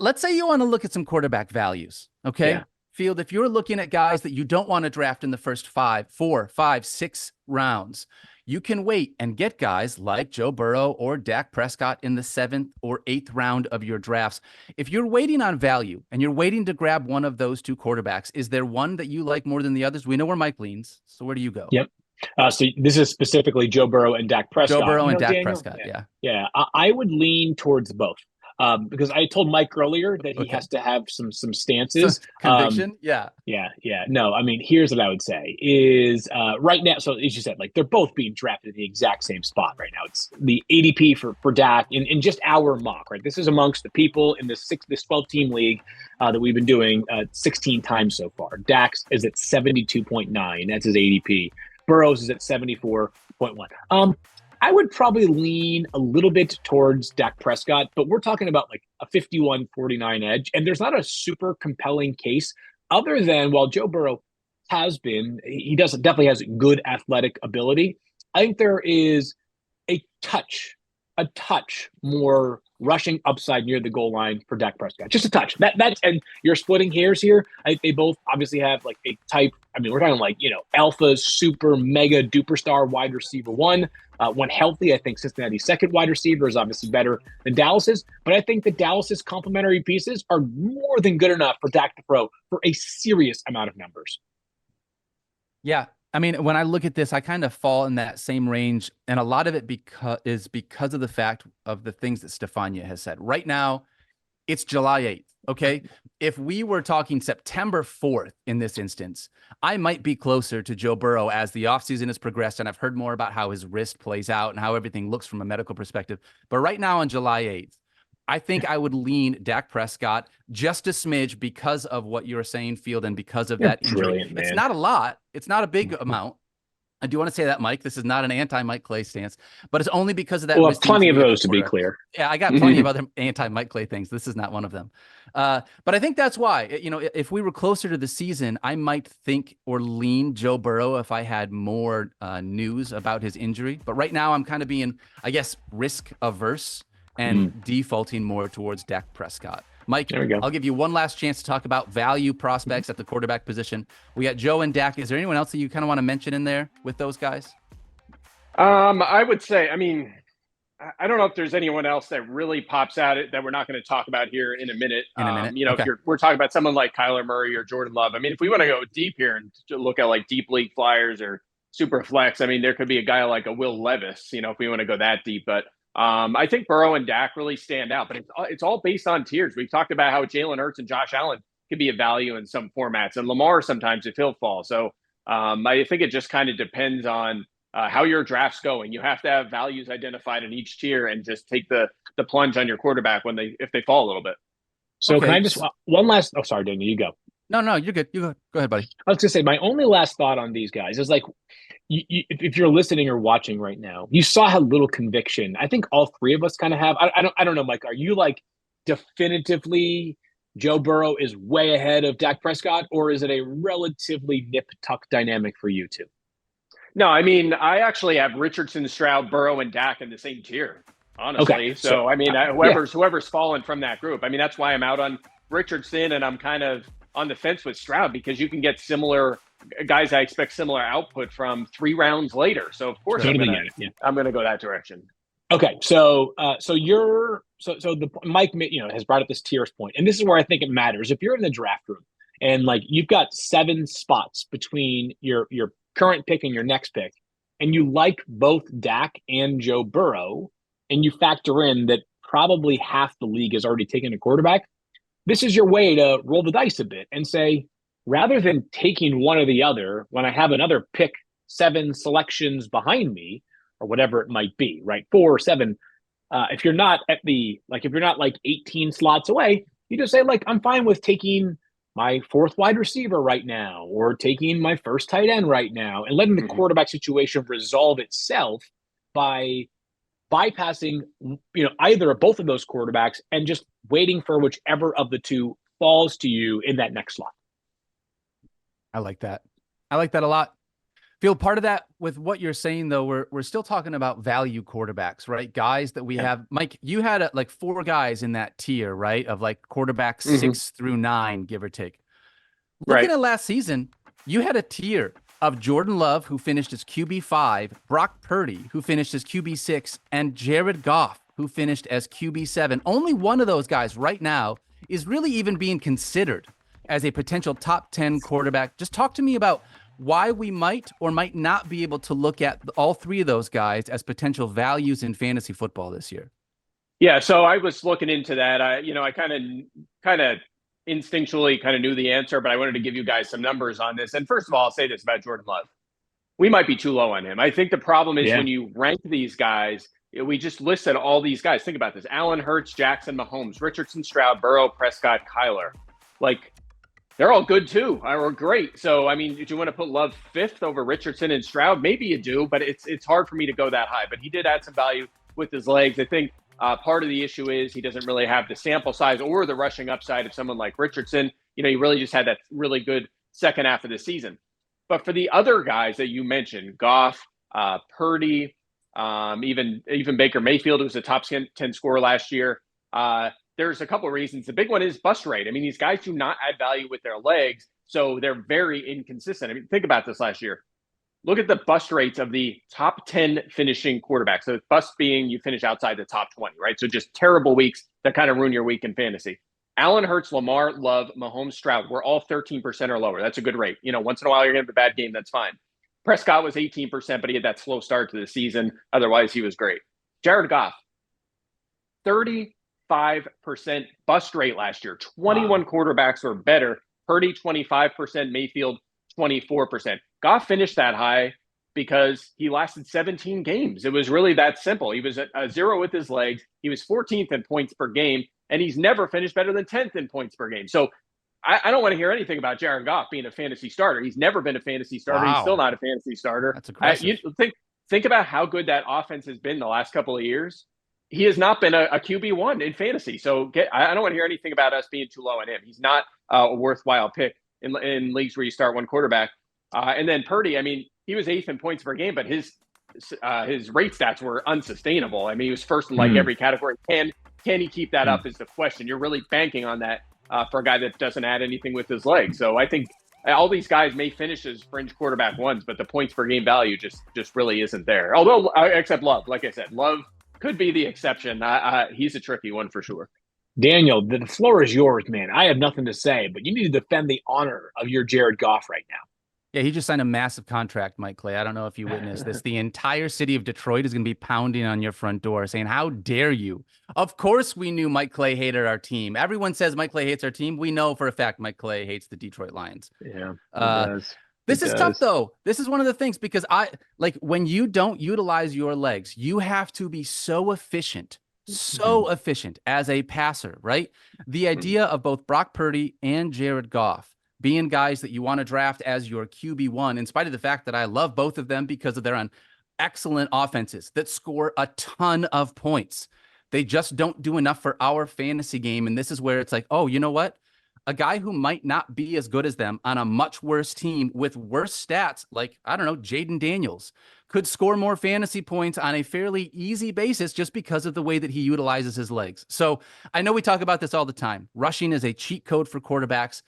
let's say you want to look at some quarterback values. Okay. Yeah. Field, if you're looking at guys that you don't want to draft in the first 4, 5, 6 rounds, you can wait and get guys like Joe Burrow or Dak Prescott in the 7th or 8th round of your drafts. If you're waiting on value and you're waiting to grab one of those two quarterbacks, is there one that you like more than the others? We know where Mike leans. So where do you go? Yep. So this is specifically Joe Burrow and Dak Joe Prescott. Burrow and Dak Daniel. Prescott. Yeah. Yeah. I would lean towards both. Because I told Mike earlier that he Okay. has to have some So stances. conviction. Yeah. Yeah. No, I mean, here's what I would say is right now. So as you said, like they're both being drafted in the exact same spot right now. It's the ADP for Dak in just our mock, right? This is amongst the people in this 12 team league that we've been doing 16 times so far. Dax is at 72.9. That's his ADP. Burrows is at 74.1. I would probably lean a little bit towards Dak Prescott, but we're talking about like a 51-49 edge. And there's not a super compelling case other than while Joe Burrow he definitely has good athletic ability. I think there is a touch more rushing upside near the goal line for Dak Prescott. Just a touch. That's and you're splitting hairs here. I think they both obviously have like a type. I mean, we're talking like, alpha, super, mega, duper star wide receiver one. When healthy, I think Cincinnati's second wide receiver is obviously better than Dallas's. But I think that Dallas's complementary pieces are more than good enough for Dak to throw for a serious amount of numbers. Yeah. I mean, when I look at this, I kind of fall in that same range. And a lot of it is because of the fact of the things that Stefania has said. Right now, it's July 8th. Okay. If we were talking September 4th in this instance, I might be closer to Joe Burrow as the offseason has progressed. And I've heard more about how his wrist plays out and how everything looks from a medical perspective. But right now on July 8th, I think I would lean Dak Prescott just a smidge because of what you're saying, Field, and because of that injury. It's not a lot. It's not a big amount. I do want to say that, Mike. This is not an anti-Mike Clay stance, but it's only because of that. Well, plenty of those to be clear. Yeah, I got plenty of other anti-Mike Clay things. This is not one of them. But I think that's why, if we were closer to the season, I might think or lean Joe Burrow if I had more news about his injury. But right now I'm kind of being, I guess, risk averse and defaulting more towards Dak Prescott. Mike, I'll give you one last chance to talk about value prospects at the quarterback position. We got Joe and Dak. Is there anyone else that you kind of want to mention in there with those guys? I would say, I mean, I don't know if there's anyone else that really pops out that we're not going to talk about here in a minute. If we're talking about someone like Kyler Murray or Jordan Love, I mean, if we want to go deep here and look at like deep league flyers or super flex, I mean, there could be a guy like a Will Levis, if we want to go that deep, but I think Burrow and Dak really stand out, but it's all based on tiers. We've talked about how Jalen Hurts and Josh Allen could be a value in some formats, and Lamar sometimes if he'll fall. So I think it just kind of depends on how your draft's going. You have to have values identified in each tier and just take the plunge on your quarterback if they fall a little bit. So can I just one last? Oh, sorry, Daniel, you go. No, you're good. You go ahead, buddy. I was going to say my only last thought on these guys is like, if you're listening or watching right now, you saw how little conviction I think all three of us kind of have. I don't know, Mike. Are you like definitively Joe Burrow is way ahead of Dak Prescott, or is it a relatively nip tuck dynamic for you two? No, I mean, I actually have Richardson, Stroud, Burrow, and Dak in the same tier, honestly. Okay, so I mean, whoever's fallen from that group. I mean, that's why I'm out on Richardson, and I'm kind of on the fence with Stroud because you can get similar guys. I expect similar output from 3 rounds later. So of course I'm going to go that direction. Okay. So the Mike, has brought up this tiers point, and this is where I think it matters. If you're in the draft room and like you've got 7 spots between your current pick and your next pick, and you like both Dak and Joe Burrow, and you factor in that probably half the league has already taken a quarterback, this is your way to roll the dice a bit and say, rather than taking one or the other, when I have another pick 7 selections behind me, or whatever it might be, right? 4 or 7. If you're not if you're not like 18 slots away, you just say like, I'm fine with taking my 4th wide receiver right now, or taking my first tight end right now, and letting the quarterback situation resolve itself by bypassing, either or both of those quarterbacks and just waiting for whichever of the two falls to you in that next slot. I like that. I like that a lot. Feel part of that with what you're saying, though, we're still talking about value quarterbacks, right? Guys that we have. Mike, you had like 4 guys in that tier, right? Of like quarterbacks 6 through 9, give or take. Looking at last season, you had a tier of Jordan Love, who finished as QB5, Brock Purdy, who finished as QB6, and Jared Goff, who finished as QB7. Only one of those guys right now is really even being considered as a potential top 10 quarterback. Just talk to me about why we might or might not be able to look at all 3 of those guys as potential values in fantasy football this year. Yeah, so I was looking into that. I kind of instinctually kind of knew the answer, but I wanted to give you guys some numbers on this. And first of all, I'll say this about Jordan Love. We might be too low on him. I think the problem is when you rank these guys, we just listed all these guys. Think about this: Allen, Hurts, Jackson, Mahomes, Richardson, Stroud, Burrow, Prescott, Kyler. Like, they're all good too, or great. So, I mean, did you want to put Love 5th over Richardson and Stroud? Maybe you do, but it's hard for me to go that high. But he did add some value with his legs. I think part of the issue is he doesn't really have the sample size or the rushing upside of someone like Richardson. You know, he really just had that really good second half of the season. But for the other guys that you mentioned, Goff, Purdy, even Baker Mayfield, who was a top 10 scorer last year, there's a couple of reasons. The big one is bust rate. I mean, these guys do not add value with their legs, so they're very inconsistent. I mean, think about this last year. Look at the bust rates of the top 10 finishing quarterbacks. So bust being you finish outside the top 20, right? So just terrible weeks that kind of ruin your week in fantasy. Allen, Hurts, Lamar, Love, Mahomes, Stroud were all 13% or lower. That's a good rate. You know, once in a while you're going to have a bad game. That's fine. Prescott was 18%, but he had that slow start to the season. Otherwise, he was great. Jared Goff, 35% bust rate last year. 21 quarterbacks were better. Purdy, 25%. Mayfield, 24%. Goff finished that high because he lasted 17 games. It was really that simple. He was a 0 with his legs. He was 14th in points per game, and he's never finished better than 10th in points per game. So I don't want to hear anything about Jared Goff being a fantasy starter. He's never been a fantasy starter. Wow. He's still not a fantasy starter. That's aggressive. Think about how good that offense has been the last couple of years. He has not been a QB1 in fantasy. So I don't want to hear anything about us being too low on him. He's not a worthwhile pick in leagues where you start one quarterback. And then Purdy, I mean, he was 8th in points per game, but his rate stats were unsustainable. I mean, he was first in like every category. Can he keep that up is the question. You're really banking on that for a guy that doesn't add anything with his legs. So I think all these guys may finish as fringe quarterback ones, but the points per game value just really isn't there. Although, except Love, like I said, Love could be the exception. He's a tricky one for sure. Daniel, the floor is yours, man. I have nothing to say, but you need to defend the honor of your Jared Goff right now. Yeah, he just signed a massive contract, Mike Clay. I don't know if you witnessed this. The entire city of Detroit is going to be pounding on your front door saying, how dare you? Of course we knew Mike Clay hated our team. Everyone says Mike Clay hates our team. We know for a fact Mike Clay hates the Detroit Lions. Yeah, This is tough, though. This is one of the things, because when you don't utilize your legs, you have to be so efficient as a passer, right? The idea of both Brock Purdy and Jared Goff being guys that you want to draft as your QB1, in spite of the fact that I love both of them because they're on excellent offenses that score a ton of points. They just don't do enough for our fantasy game. And this is where it's like, oh, you know what? A guy who might not be as good as them on a much worse team with worse stats, like, I don't know, Jaden Daniels, could score more fantasy points on a fairly easy basis just because of the way that he utilizes his legs. So I know we talk about this all the time. Rushing is a cheat code for quarterbacks.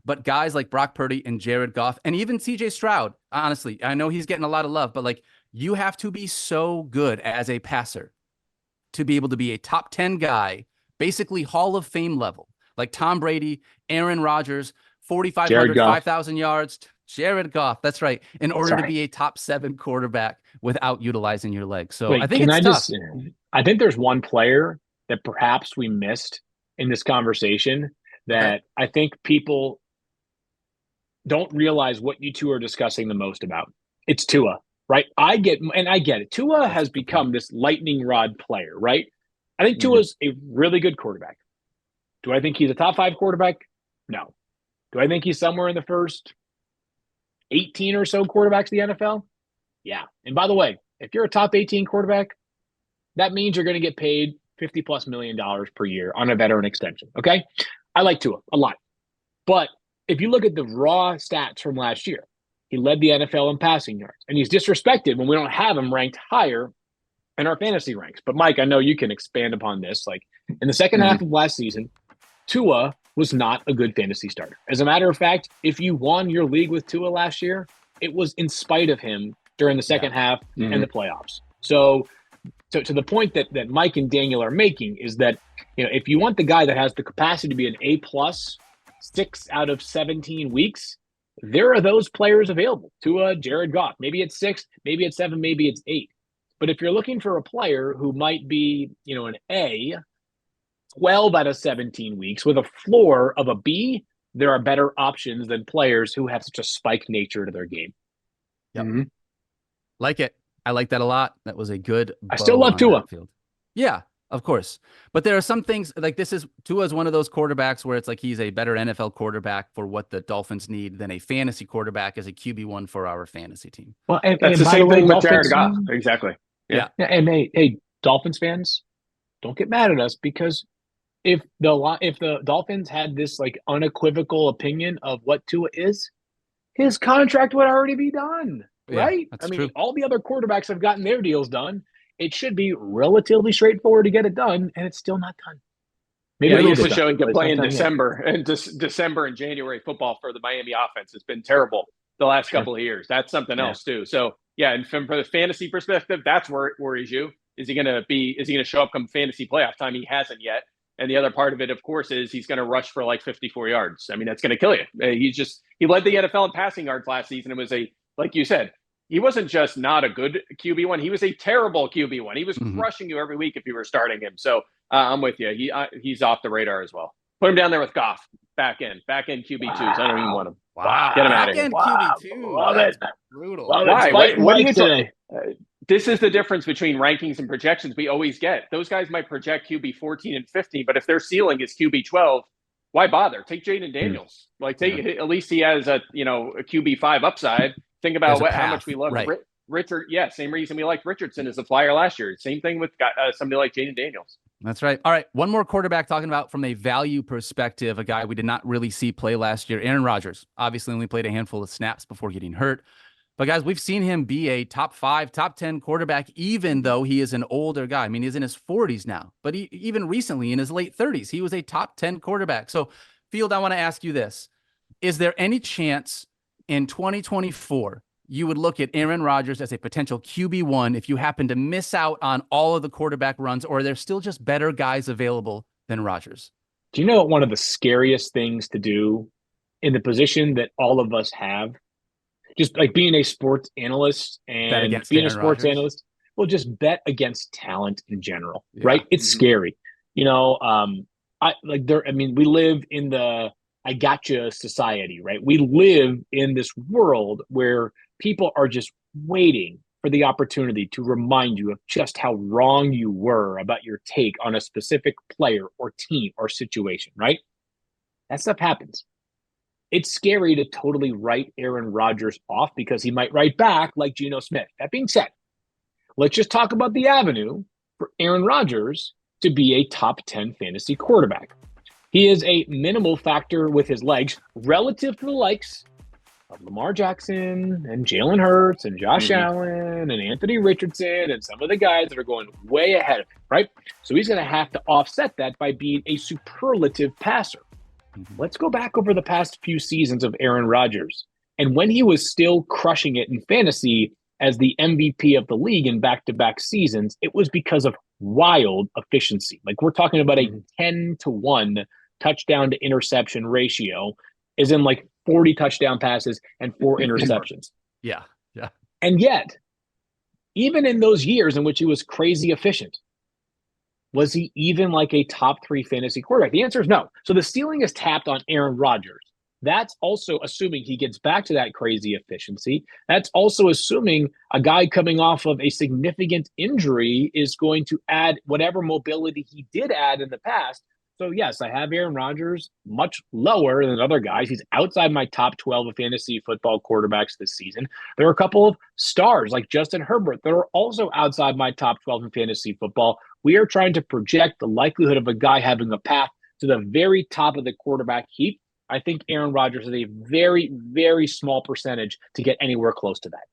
But guys like Brock Purdy and Jared Goff and even CJ Stroud, honestly, I know he's getting a lot of love, but like, you have to be so good as a passer to be able to be a top 10 guy, basically Hall of Fame level, like Tom Brady, Aaron Rodgers, 4,500, 5,000 yards, Jared Goff. That's right. In order to be a top 7 quarterback without utilizing your legs. So I think it's tough. I think there's one player that perhaps we missed in this conversation that I think people don't realize what you two are discussing the most about. It's Tua, right? I get it. Tua has become this lightning rod player, right? I think Tua's a really good quarterback. Do I think he's a top 5 quarterback? No. Do I think he's somewhere in the first 18 or so quarterbacks in the NFL? Yeah. And by the way, if you're a top 18 quarterback, that means you're going to get paid $50+ million per year on a veteran extension. Okay. I like Tua a lot. But if you look at the raw stats from last year, He led the NFL in passing yards. And he's disrespected when we don't have him ranked higher in our fantasy ranks. But Mike, I know you can expand upon this. Like in the second half of last season, Tua was not a good fantasy starter. As a matter of fact, if you won your league with Tua last year, it was in spite of him during the second half and the playoffs. So to the point that Mike and Daniel are making is that, if you want the guy that has the capacity to be an A+ 6 out of 17 weeks, there are those players available. Tua, Jared Goff. Maybe it's 6, maybe it's 7, maybe it's 8. But if you're looking for a player who might be, an A, 12 out of 17 weeks with a floor of a B, there are better options than players who have such a spike nature to their game. Yep. Like it. I like that a lot. That was a good. I still love Tua. Yeah, of course. But there are some things like Tua is one of those quarterbacks where it's like he's a better NFL quarterback for what the Dolphins need than a fantasy quarterback as a QB1 for our fantasy team. Well, and that's the same thing with Jared Goff. Exactly. Yeah. And hey, Dolphins fans, don't get mad at us, because if the Dolphins had this like unequivocal opinion of what Tua is, his contract would already be done. Right? Yeah, I mean, true. All the other quarterbacks have gotten their deals done. It should be relatively straightforward to get it done, and it's still not done. Maybe he was showing to play in December, and December and January football for the Miami offense has been terrible the last couple of years. That's something else too. So and from the fantasy perspective, that's where it worries you. Is he going to show up come fantasy playoff time? He hasn't yet. And the other part of it, of course, is he's going to rush for like 54 yards. I mean, that's going to kill you. He led the NFL in passing yards last season. It was like you said, he wasn't just not a good QB1. He was a terrible QB1. He was crushing you every week if you were starting him. So I'm with you. He's off the radar as well. Put him down there with Goff. Back end QB2s. I don't even want him. Wow. Get him out of here. QB2. Love it. Brutal. Why? What do you today? This is the difference between rankings and projections we always get. Those guys might project QB 14 and 15, but if their ceiling is QB 12, why bother? Take Jaden Daniels. At least he has a QB 5 upside. Think about how much we love Richard. Yeah, same reason we liked Richardson as a flyer last year. Same thing with somebody like Jaden Daniels. That's right. All right, one more quarterback talking about from a value perspective, a guy we did not really see play last year, Aaron Rodgers. Obviously only played a handful of snaps before getting hurt. But guys, we've seen him be a top 5, top 10 quarterback, even though he is an older guy. I mean, he's in his 40s now, but even recently in his late 30s, he was a top 10 quarterback. So, Field, I want to ask you this. Is there any chance in 2024 you would look at Aaron Rodgers as a potential QB1 if you happen to miss out on all of the quarterback runs, or are there still just better guys available than Rodgers? Do you know what one of the scariest things to do in the position that all of us have? Just like being a sports analyst and being a sports analyst, well, just bet against talent in general, right? It's scary. We live in the I gotcha society, right? We live in this world where people are just waiting for the opportunity to remind you of just how wrong you were about your take on a specific player or team or situation, right? That stuff happens. It's scary to totally write Aaron Rodgers off because he might write back like Geno Smith. That being said, let's just talk about the avenue for Aaron Rodgers to be a top 10 fantasy quarterback. He is a minimal factor with his legs relative to the likes of Lamar Jackson and Jalen Hurts and Josh Allen and Anthony Richardson and some of the guys that are going way ahead of him, right? So he's going to have to offset that by being a superlative passer. Let's go back over the past few seasons of Aaron Rodgers. And when he was still crushing it in fantasy as the MVP of the league in back-to-back seasons, it was because of wild efficiency. Like we're talking about a 10-to-1 touchdown to interception ratio, is in like 40 touchdown passes and 4 interceptions. Yeah. And yet, even in those years in which he was crazy efficient, was he even like a top 3 fantasy quarterback? The answer is no. So the ceiling is tapped on Aaron Rodgers. That's also assuming he gets back to that crazy efficiency. That's also assuming a guy coming off of a significant injury is going to add whatever mobility he did add in the past. So yes, I have Aaron Rodgers much lower than other guys. He's outside my top 12 of fantasy football quarterbacks this season. There are a couple of stars like Justin Herbert that are also outside my top 12 in fantasy football. We are trying to project the likelihood of a guy having a path to the very top of the quarterback heap. I think Aaron Rodgers is a very, very small percentage to get anywhere close to that.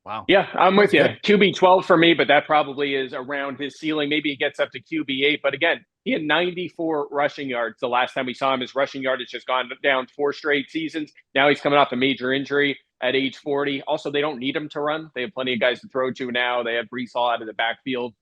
Wow. Yeah, I'm with you. Good. QB 12 for me, but that probably is around his ceiling. Maybe it gets up to QB 8. But again, he had 94 rushing yards the last time we saw him. His rushing yard has just gone down 4 straight seasons. Now he's coming off a major injury at age 40. Also, they don't need him to run. They have plenty of guys to throw to now. They have Brees Hall out of the backfield.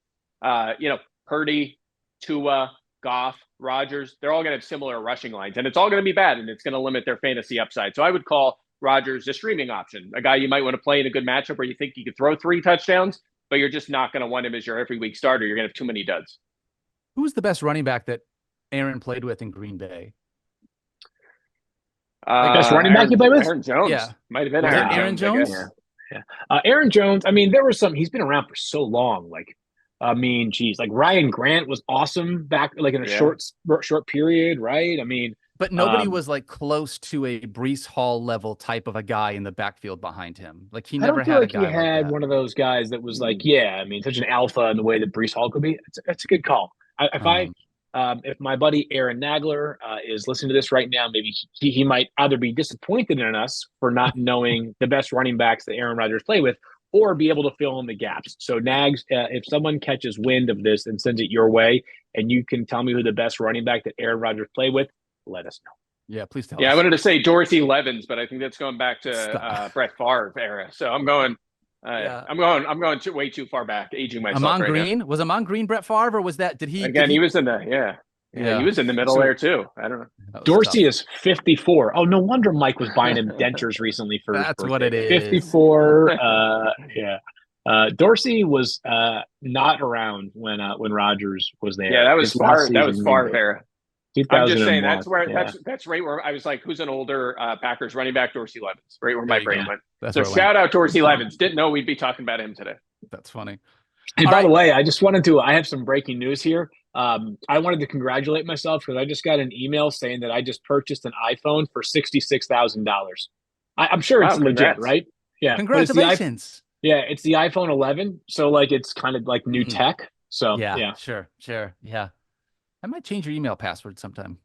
Purdy, Tua, Goff, Rodgers, they're all going to have similar rushing lines. And it's all going to be bad, and it's going to limit their fantasy upside. So I would call Rodgers a streaming option, a guy you might want to play in a good matchup where you think you could throw 3 touchdowns, but you're just not going to want him as your every week starter. You're going to have too many duds. Who's the best running back that Aaron played with in Green Bay? Best running back you played with? Aaron Jones. Yeah. Might have been Aaron Jones. Aaron Jones. I mean, there were some. He's been around for so long. Like Ryan Grant was awesome back, like in a short period, right? I mean, but nobody was like close to a Brees Hall level type of a guy in the backfield behind him. Like he never had a guy. He had one of those guys that was like, such an alpha in the way that Brees Hall could be. That's a good call. If my buddy Aaron Nagler is listening to this right now, maybe he might either be disappointed in us for not knowing the best running backs that Aaron Rodgers play with, or be able to fill in the gaps. So Nags, if someone catches wind of this and sends it your way, and you can tell me who the best running back that Aaron Rodgers play with, let us know. Yeah, please tell us. Yeah, I wanted to say Dorsey Levens, but I think that's going back to Brett Favre era. So I'm going way too far back, aging myself. Amon Green? Was Amon Green Brett Favre, or was that? He was in the he was in the middle there too. I don't know. Dorsey is 54. Oh, no wonder Mike was buying him dentures recently for that's his what it is. 54. Dorsey was not around when Rodgers was there. Yeah, that was Favre era. I'm just saying that's right where I was like, who's an older Packers running back? Dorsey Levens, right where my brain went. So shout out Dorsey Levens. Didn't know we'd be talking about him today. That's funny. And by the way, I have some breaking news here. I wanted to congratulate myself because I just got an email saying that I just purchased an iPhone for $66,000. I'm sure it's legit, right? Yeah. Congratulations. It's the iPhone 11. So like, it's kind of like new tech. So yeah. Sure. Yeah. I might change your email password sometime.